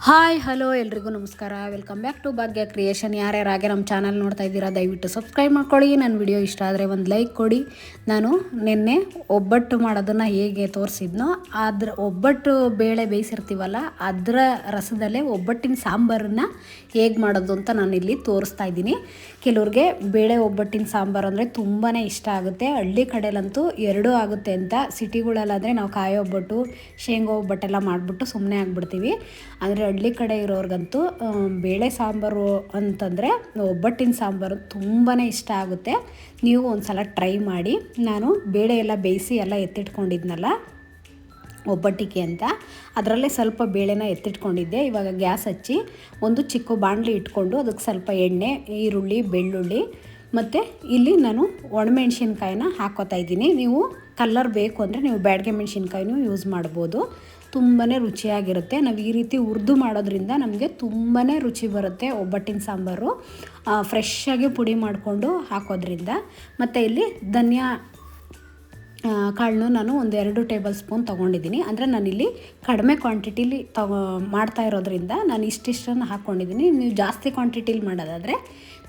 Hi hello ಎಲ್ರಿಗೂ ನಮಸ್ಕಾರ. Welcome back to Bhagya creation. ಯಾರ್ಯಾರಾಗೆ ನಮ್ಮ ಚಾನಲ್ ನೋಡ್ತಾ ಇದ್ದೀರಾ ದಯವಿಟ್ಟು ಸಬ್ಸ್ಕ್ರೈಬ್ ಮಾಡ್ಕೊಳ್ಳಿ. ನನ್ನ ವಿಡಿಯೋ ಇಷ್ಟ ಆದರೆ ಒಂದು ಲೈಕ್ ಕೊಡಿ. ನಾನು ನಿನ್ನೆ ಒಬ್ಬಟ್ಟು ಮಾಡೋದನ್ನು ಹೇಗೆ ತೋರಿಸಿದ್ನೋ ಅದ್ರ ಒಬ್ಬಟ್ಟು ಬೇಳೆ ಬೇಯಿಸಿರ್ತೀವಲ್ಲ ಅದರ ರಸದಲ್ಲೇ ಒಬ್ಬಟ್ಟಿನ ಸಾಂಬಾರನ್ನು ಹೇಗೆ ಮಾಡೋದು ಅಂತ ನಾನು ಇಲ್ಲಿ ತೋರಿಸ್ತಾ ಇದ್ದೀನಿ. ಕೆಲವ್ರಿಗೆ ಬೇಳೆ ಒಬ್ಬಟ್ಟಿನ ಸಾಂಬಾರು ಅಂದರೆ ತುಂಬಾ ಇಷ್ಟ ಆಗುತ್ತೆ. ಹಳ್ಳಿ ಕಡೆಯಲ್ಲಂತೂ ಎರಡೂ ಆಗುತ್ತೆ ಅಂತ. ಸಿಟಿಗಳಲ್ಲಾದರೆ ನಾವು ಕಾಯಿ ಒಬ್ಬಟ್ಟು ಶೇಂಗಾ ಒಬ್ಬಟ್ಟೆಲ್ಲ ಮಾಡಿಬಿಟ್ಟು ಸುಮ್ಮನೆ ಆಗಿಬಿಡ್ತೀವಿ. ಆದರೆ ಹಳ್ಳಿ ಕಡೆ ಇರೋರ್ಗಂತೂ ಬೇಳೆ ಸಾಂಬಾರು ಅಂತಂದರೆ ಒಬ್ಬಟ್ಟಿನ ಸಾಂಬಾರು ತುಂಬಾ ಇಷ್ಟ ಆಗುತ್ತೆ. ನೀವು ಒಂದು ಸಲ ಟ್ರೈ ಮಾಡಿ. ನಾನು ಬೇಳೆ ಎಲ್ಲ ಬೇಯಿಸಿ ಎಲ್ಲ ಎತ್ತಿಟ್ಕೊಂಡಿದ್ನಲ್ಲ ಒಬ್ಬಟ್ಟಿಗೆ ಅಂತ, ಅದರಲ್ಲೇ ಸ್ವಲ್ಪ ಬೇಳೆನ ಎತ್ತಿಟ್ಕೊಂಡಿದ್ದೆ. ಇವಾಗ ಗ್ಯಾಸ್ ಹಚ್ಚಿ ಒಂದು ಚಿಕ್ಕ ಬಾಣಲಿ ಇಟ್ಕೊಂಡು ಅದಕ್ಕೆ ಸ್ವಲ್ಪ ಎಣ್ಣೆ, ಈರುಳ್ಳಿ, ಬೆಳ್ಳುಳ್ಳಿ ಮತ್ತು ಇಲ್ಲಿ ನಾನು ಒಣಮೆಣ್ಸಿನ್ಕಾಯಿನ ಹಾಕ್ಕೋತಾ ಇದ್ದೀನಿ. ನೀವು ಕಲ್ಲರ್ ಬೇಕು ಅಂದರೆ ನೀವು ಬ್ಯಾಡಗೆ ಮೆಣಸಿನ್ಕಾಯಿನೂ ಯೂಸ್ ಮಾಡ್ಬೋದು. ತುಂಬಾ ರುಚಿಯಾಗಿರುತ್ತೆ. ನಾವು ಈ ರೀತಿ ಹುರಿದು ಮಾಡೋದ್ರಿಂದ ನಮಗೆ ತುಂಬಾ ರುಚಿ ಬರುತ್ತೆ ಒಬ್ಬಟ್ಟಿನ ಸಾಂಬಾರು. ಫ್ರೆಶ್ಶಾಗಿ ಪುಡಿ ಮಾಡಿಕೊಂಡು ಹಾಕೋದ್ರಿಂದ. ಮತ್ತು ಇಲ್ಲಿ ಧನಿಯಾ ಕಾಳನ್ನು ನಾನು ಒಂದು 2 ಟೇಬಲ್ ಸ್ಪೂನ್ ತೊಗೊಂಡಿದ್ದೀನಿ. ಅಂದರೆ ನಾನಿಲ್ಲಿ ಕಡಿಮೆ ಕ್ವಾಂಟಿಟಿಲಿ ಮಾಡ್ತಾ ಇರೋದ್ರಿಂದ ನಾನು ಇಷ್ಟಿಷ್ಟನ್ನು ಹಾಕ್ಕೊಂಡಿದ್ದೀನಿ. ನೀವು ಜಾಸ್ತಿ ಕ್ವಾಂಟಿಟಿಲಿ ಮಾಡೋದಾದರೆ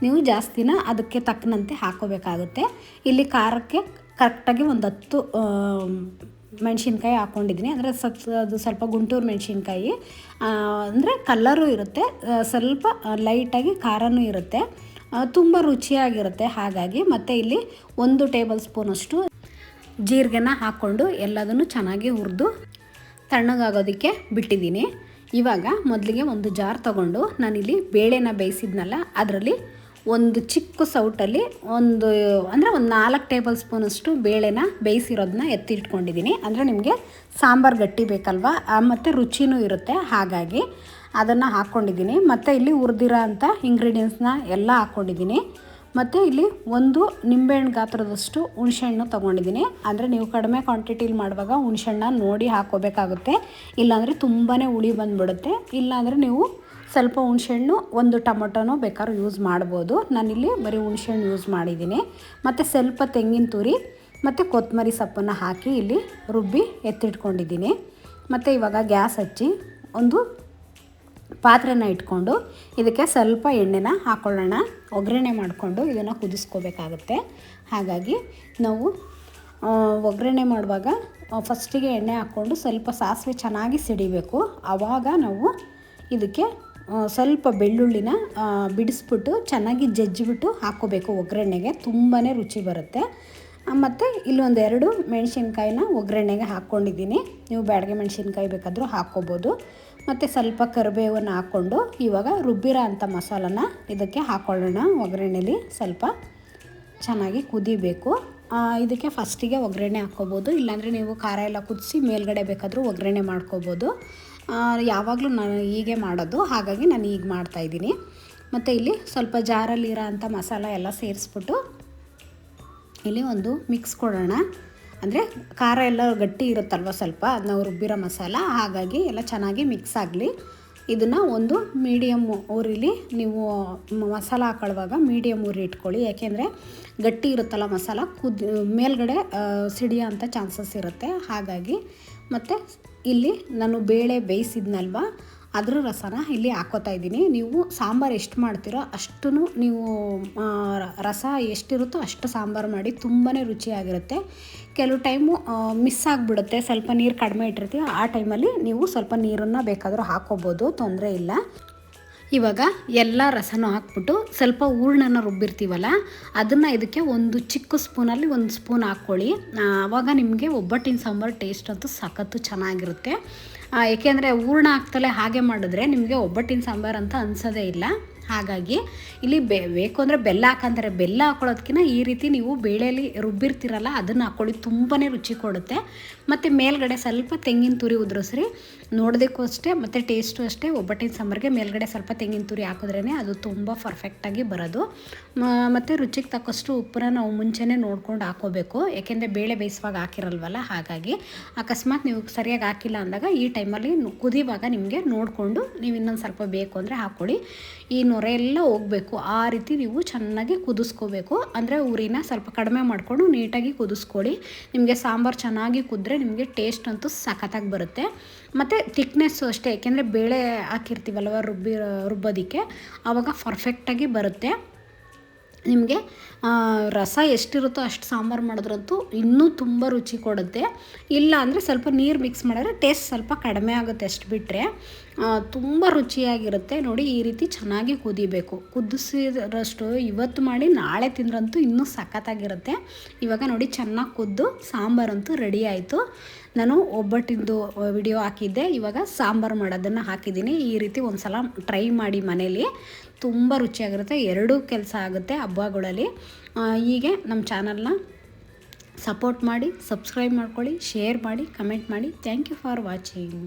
ನೀವು ಜಾಸ್ತಿನ ಅದಕ್ಕೆ ತಕ್ಕನಂತೆ ಹಾಕ್ಕೋಬೇಕಾಗುತ್ತೆ. ಇಲ್ಲಿ ಖಾರಕ್ಕೆ ಕರೆಕ್ಟಾಗಿ ಒಂದು 10 ಮೆಣಸಿನ್ಕಾಯಿ ಹಾಕ್ಕೊಂಡಿದ್ದೀನಿ. ಅಂದರೆ ಅದು ಸ್ವಲ್ಪ ಗುಂಟೂರು ಮೆಣಸಿನ್ಕಾಯಿ, ಅಂದರೆ ಕಲ್ಲರು ಇರುತ್ತೆ, ಸ್ವಲ್ಪ ಲೈಟಾಗಿ ಖಾರನೂ ಇರುತ್ತೆ, ತುಂಬ ರುಚಿಯಾಗಿರುತ್ತೆ ಹಾಗಾಗಿ. ಮತ್ತು ಇಲ್ಲಿ 1 ಟೇಬಲ್ ಸ್ಪೂನಷ್ಟು ಜೀರಿಗೆನ ಹಾಕ್ಕೊಂಡು ಎಲ್ಲದನ್ನು ಚೆನ್ನಾಗಿ ಹುರಿದು ತಣ್ಣಗಾಗೋದಕ್ಕೆ ಬಿಟ್ಟಿದ್ದೀನಿ. ಇವಾಗ ಮೊದಲಿಗೆ ಒಂದು ಜಾರ್ ತೊಗೊಂಡು ನಾನಿಲ್ಲಿ ಬೇಳೆನ ಬೇಯಿಸಿದ್ನಲ್ಲ ಅದರಲ್ಲಿ ಒಂದು ಚಿಕ್ಕ ಸೌಟಲ್ಲಿ ಒಂದು 4 ಟೇಬಲ್ ಸ್ಪೂನಷ್ಟು ಬೇಳೆನ ಬೇಯಿಸಿರೋದನ್ನ ಎತ್ತಿಟ್ಕೊಂಡಿದ್ದೀನಿ. ಅಂದರೆ ನಿಮಗೆ ಸಾಂಬಾರು ಗಟ್ಟಿ ಬೇಕಲ್ವ, ಮತ್ತು ರುಚಿನೂ ಇರುತ್ತೆ, ಹಾಗಾಗಿ ಅದನ್ನು ಹಾಕ್ಕೊಂಡಿದ್ದೀನಿ. ಮತ್ತು ಇಲ್ಲಿ ಹುರಿದಿರೋ ಅಂಥ ಇಂಗ್ರೀಡಿಯೆಂಟ್ಸ್ನ ಎಲ್ಲ ಹಾಕ್ಕೊಂಡಿದ್ದೀನಿ. ಮತ್ತು ಇಲ್ಲಿ ಒಂದು ನಿಂಬೆಹಣ್ಣು ಗಾತ್ರದಷ್ಟು ಹುಣಸೆಹಣ್ಣು ತೊಗೊಂಡಿದ್ದೀನಿ. ಅಂದರೆ ನೀವು ಕಡಿಮೆ ಕ್ವಾಂಟಿಟಿಲಿ ಮಾಡುವಾಗ ಹುಣಸೆಹಣ್ಣ ನೋಡಿ ಹಾಕ್ಕೋಬೇಕಾಗುತ್ತೆ, ಇಲ್ಲಾಂದರೆ ತುಂಬಾ ಹುಳಿ ಬಂದುಬಿಡುತ್ತೆ. ಇಲ್ಲಾಂದರೆ ನೀವು ಸ್ವಲ್ಪ ಹುಣಸೆಹಣ್ಣು, ಒಂದು ಟೊಮೊಟೊನೋ ಬೇಕಾದ್ರೂ ಯೂಸ್ ಮಾಡ್ಬೋದು. ನಾನಿಲ್ಲಿ ಬರೀ ಹುಣಸೆಹಣ್ಣು ಯೂಸ್ ಮಾಡಿದ್ದೀನಿ. ಮತ್ತು ಸ್ವಲ್ಪ ತೆಂಗಿನ ತುರಿ ಮತ್ತು ಕೊತ್ತಂಬರಿ ಸೊಪ್ಪನ್ನು ಹಾಕಿ ಇಲ್ಲಿ ರುಬ್ಬಿ ಎತ್ತಿಟ್ಕೊಂಡಿದ್ದೀನಿ. ಮತ್ತು ಇವಾಗ ಗ್ಯಾಸ್ ಹಚ್ಚಿ ಒಂದು ಪಾತ್ರೆನ ಇಟ್ಕೊಂಡು ಇದಕ್ಕೆ ಸ್ವಲ್ಪ ಎಣ್ಣೆನ ಹಾಕ್ಕೊಳ್ಳೋಣ. ಒಗ್ಗರಣೆ ಮಾಡಿಕೊಂಡು ಇದನ್ನು ಕುದಿಸ್ಕೋಬೇಕಾಗುತ್ತೆ. ಹಾಗಾಗಿ ನಾವು ಒಗ್ಗರಣೆ ಮಾಡುವಾಗ ಫಸ್ಟಿಗೆ ಎಣ್ಣೆ ಹಾಕ್ಕೊಂಡು ಸ್ವಲ್ಪ ಸಾಸಿವೆ ಚೆನ್ನಾಗಿ ಸಿಡಿಬೇಕು. ಆವಾಗ ನಾವು ಇದಕ್ಕೆ ಸ್ವಲ್ಪ ಬೆಳ್ಳುಳ್ಳಿನ ಬಿಡಿಸ್ಬಿಟ್ಟು ಚೆನ್ನಾಗಿ ಜಜ್ಜಿಬಿಟ್ಟು ಹಾಕ್ಕೋಬೇಕು ಒಗ್ಗರಣೆಗೆ. ತುಂಬಾ ರುಚಿ ಬರುತ್ತೆ. ಮತ್ತು ಇಲ್ಲೊಂದು 2 ಮೆಣಸಿನ್ಕಾಯಿನ ಒಗ್ಗರಣೆಗೆ ಹಾಕ್ಕೊಂಡಿದ್ದೀನಿ. ನೀವು ಬ್ಯಾಡಗೆ ಮೆಣಸಿನ್ಕಾಯಿ ಬೇಕಾದರೂ ಹಾಕ್ಕೋಬೋದು. ಮತ್ತು ಸ್ವಲ್ಪ ಕರಿಬೇವನ್ನು ಹಾಕ್ಕೊಂಡು ಇವಾಗ ರುಬ್ಬಿರೋ ಅಂಥ ಮಸಾಲನ ಇದಕ್ಕೆ ಹಾಕ್ಕೊಳ್ಳೋಣ. ಒಗ್ಗರಣೆಲಿ ಸ್ವಲ್ಪ ಚೆನ್ನಾಗಿ ಕುದಿಬೇಕು. ಇದಕ್ಕೆ ಫಸ್ಟಿಗೆ ಒಗ್ಗರಣೆ ಹಾಕ್ಕೋಬೋದು, ಇಲ್ಲಾಂದರೆ ನೀವು ಖಾರ ಎಲ್ಲ ಕುದಿಸಿ ಮೇಲ್ಗಡೆ ಬೇಕಾದರೂ ಒಗ್ಗರಣೆ ಮಾಡ್ಕೋಬೋದು. ಯಾವಾಗಲೂ ನಾನು ಹೀಗೆ ಮಾಡೋದು, ಹಾಗಾಗಿ ನಾನು ಈಗ ಮಾಡ್ತಾಯಿದ್ದೀನಿ. ಮತ್ತು ಇಲ್ಲಿ ಸ್ವಲ್ಪ ಜಾರಲ್ಲಿರೋ ಅಂಥ ಮಸಾಲ ಎಲ್ಲ ಸೇರಿಸ್ಬಿಟ್ಟು ಇಲ್ಲಿ ಒಂದು ಮಿಕ್ಸ್ ಕೊಡೋಣ. ಅಂದರೆ ಖಾರ ಎಲ್ಲ ಗಟ್ಟಿ ಇರುತ್ತಲ್ವ ಸ್ವಲ್ಪ, ನಾವು ರುಬ್ಬಿರೋ ಮಸಾಲ, ಹಾಗಾಗಿ ಎಲ್ಲ ಚೆನ್ನಾಗಿ ಮಿಕ್ಸ್ ಆಗಲಿ. ಇದನ್ನು ಒಂದು ಮೀಡಿಯಮ್ ಊರಿಲಿ ನೀವು ಮಸಾಲ ಹಾಕೊಳ್ಳುವಾಗ ಮೀಡಿಯಮ್ ಊರಿ ಇಟ್ಕೊಳ್ಳಿ. ಯಾಕೆಂದರೆ ಗಟ್ಟಿ ಇರುತ್ತಲ್ಲ ಮಸಾಲ, ಮೇಲ್ಗಡೆ ಸಿಡಿಯೋ ಅಂಥ ಚಾನ್ಸಸ್ ಇರುತ್ತೆ, ಹಾಗಾಗಿ. ಮತ್ತು ಇಲ್ಲಿ ನಾನು ಬೇಳೆ ಬೇಯಿಸಿದ್ನಲ್ವ ಅದ್ರ ರಸನ ಇಲ್ಲಿ ಹಾಕ್ಕೋತಾ ಇದ್ದೀನಿ. ನೀವು ಸಾಂಬಾರು ಎಷ್ಟು ಮಾಡ್ತೀರೋ ಅಷ್ಟು ನೀವು ರಸ ಎಷ್ಟಿರುತ್ತೋ ಅಷ್ಟು ಸಾಂಬಾರು ಮಾಡಿ, ತುಂಬಾ ರುಚಿಯಾಗಿರುತ್ತೆ. ಕೆಲವು ಟೈಮು ಮಿಸ್ ಆಗಿಬಿಡುತ್ತೆ, ಸ್ವಲ್ಪ ನೀರು ಕಡಿಮೆ ಇಟ್ಟಿರ್ತೀವಿ, ಆ ಟೈಮಲ್ಲಿ ನೀವು ಸ್ವಲ್ಪ ನೀರನ್ನು ಬೇಕಾದರೂ ಹಾಕ್ಕೋಬೋದು, ತೊಂದರೆ ಇಲ್ಲ. ಇವಾಗ ಎಲ್ಲ ರಸನೂ ಹಾಕ್ಬಿಟ್ಟು ಸ್ವಲ್ಪ ಹೂರಣನ ರುಬ್ಬಿರ್ತೀವಲ್ಲ ಅದನ್ನು ಇದಕ್ಕೆ ಒಂದು ಚಿಕ್ಕ ಸ್ಪೂನಲ್ಲಿ 1 ಸ್ಪೂನ್ ಹಾಕ್ಕೊಳ್ಳಿ. ಆವಾಗ ನಿಮಗೆ ಒಬ್ಬಟ್ಟಿನ ಸಾಂಬಾರು ಟೇಸ್ಟ್ ಅಂತೂ ಸಖತ್ತು ಚೆನ್ನಾಗಿರುತ್ತೆ. ಏಕೆಂದರೆ ಹೂರಣ ಹಾಕ್ತಲೇ ಹಾಗೆ ಮಾಡಿದ್ರೆ ನಿಮಗೆ ಒಬ್ಬಟ್ಟಿನ ಸಾಂಬಾರು ಅಂತ ಅನಿಸೋದೇ ಇಲ್ಲ. ಹಾಗಾಗಿ ಇಲ್ಲಿ ಬೇಕು ಅಂದರೆ ಬೆಲ್ಲ ಹಾಕಂತಾರೆ. ಬೆಲ್ಲ ಹಾಕ್ಕೊಳ್ಳೋದಕ್ಕಿಂತ ಈ ರೀತಿ ನೀವು ಬೇಳೆಯಲ್ಲಿ ರುಬ್ಬಿರ್ತೀರಲ್ಲ ಅದನ್ನು ಹಾಕ್ಕೊಳ್ಳಿ, ತುಂಬಾ ರುಚಿ ಕೊಡುತ್ತೆ. ಮತ್ತು ಮೇಲ್ಗಡೆ ಸ್ವಲ್ಪ ತೆಂಗಿನ ತುರಿ ಉದುರಿಸ್ರಿ, ನೋಡೋದಕ್ಕೂ ಅಷ್ಟೇ ಮತ್ತು ಟೇಸ್ಟು ಅಷ್ಟೇ. ಒಬ್ಬಟ್ಟಿನ ಸಾಂಬಾರಿಗೆ ಮೇಲ್ಗಡೆ ಸ್ವಲ್ಪ ತೆಂಗಿನ ತುರಿ ಹಾಕಿದ್ರೇ ಅದು ತುಂಬ ಪರ್ಫೆಕ್ಟಾಗಿ ಬರೋದು. ಮತ್ತು ರುಚಿಗೆ ತಕ್ಕಷ್ಟು ಉಪ್ಪನ್ನ ನಾವು ಮುಂಚೆನೇ ನೋಡ್ಕೊಂಡು ಹಾಕ್ಕೋಬೇಕು, ಏಕೆಂದರೆ ಬೇಳೆ ಬೇಯಿಸುವಾಗ ಹಾಕಿರಲ್ವಲ್ಲ, ಹಾಗಾಗಿ. ಅಕಸ್ಮಾತ್ ನೀವು ಸರಿಯಾಗಿ ಹಾಕಿಲ್ಲ ಅಂದಾಗ ಈ ಟೈಮಲ್ಲಿ ಕುದಿಯುವಾಗ ನಿಮಗೆ ನೋಡಿಕೊಂಡು ನೀವು ಇನ್ನೊಂದು ಸ್ವಲ್ಪ ಬೇಕು ಅಂದರೆ ಹಾಕ್ಕೊಳ್ಳಿ. ಈ ನೊರೆ ಎಲ್ಲ ಹೋಗಬೇಕು, ಆ ರೀತಿ ನೀವು ಚೆನ್ನಾಗಿ ಕುದಿಸ್ಕೋಬೇಕು. ಅಂದರೆ ಉರಿನ ಸ್ವಲ್ಪ ಕಡಿಮೆ ಮಾಡಿಕೊಂಡು ನೀಟಾಗಿ ಕುದಿಸ್ಕೊಳ್ಳಿ. ನಿಮಗೆ ಸಾಂಬಾರು ಚೆನ್ನಾಗಿ ಕುದ್ರೆ ನಿಮಗೆ ಟೇಸ್ಟ್ ಅಂತೂ ಸಖತ್ತಾಗಿ ಬರುತ್ತೆ. ಮತ್ತು ಮತ್ತು ತಿಕ್ನೆಸ್ಸು ಅಷ್ಟೇ, ಏಕೆಂದರೆ ಬೇಳೆ ಹಾಕಿರ್ತೀವಲ್ವ ರುಬ್ಬೋದಕ್ಕೆ ಆವಾಗ ಪರ್ಫೆಕ್ಟಾಗಿ ಬರುತ್ತೆ. ನಿಮಗೆ ರಸ ಎಷ್ಟಿರುತ್ತೋ ಅಷ್ಟು ಸಾಂಬಾರು ಮಾಡಿದ್ರಂತೂ ಇನ್ನೂ ತುಂಬ ರುಚಿ ಕೊಡುತ್ತೆ. ಇಲ್ಲ ಅಂದರೆ ಸ್ವಲ್ಪ ನೀರು ಮಿಕ್ಸ್ ಮಾಡಿದ್ರೆ ಟೇಸ್ಟ್ ಸ್ವಲ್ಪ ಕಡಿಮೆ ಆಗುತ್ತೆ, ಅಷ್ಟು ಬಿಟ್ಟರೆ ತುಂಬ ರುಚಿಯಾಗಿರುತ್ತೆ. ನೋಡಿ ಈ ರೀತಿ ಚೆನ್ನಾಗಿ ಕುದಿಬೇಕು. ಕುದಿಸಿದ್ರಷ್ಟು ಇವತ್ತು ಮಾಡಿ ನಾಳೆ ತಿಂದ್ರಂತೂ ಇನ್ನೂ ಸಖತ್ತಾಗಿರುತ್ತೆ. ಇವಾಗ ನೋಡಿ ಚೆನ್ನಾಗಿ ಕುದ್ದು ಸಾಂಬಾರಂತೂ ರೆಡಿ ಆಯಿತು. ನಾನು ಒಬ್ಬಟ್ಟಿಂದು ವಿಡಿಯೋ ಹಾಕಿದ್ದೆ, ಇವಾಗ ಸಾಂಬಾರು ಮಾಡೋದನ್ನು ಹಾಕಿದ್ದೀನಿ. ಈ ರೀತಿ ಒಂದು ಸಲ ಟ್ರೈ ಮಾಡಿ ಮನೇಲಿ, ತುಂಬ ರುಚಿಯಾಗಿರುತ್ತೆ. ಎರಡೂ ಕೆಲಸ ಆಗುತ್ತೆ ಹಬ್ಬಗಳಲ್ಲಿ. ಹೀಗೆ ನಮ್ಮ ಚಾನಲ್ನ ಸಪೋರ್ಟ್ ಮಾಡಿ, ಸಬ್ಸ್ಕ್ರೈಬ್ ಮಾಡ್ಕೊಳ್ಳಿ, ಶೇರ್ ಮಾಡಿ, ಕಮೆಂಟ್ ಮಾಡಿ. Thank you for watching.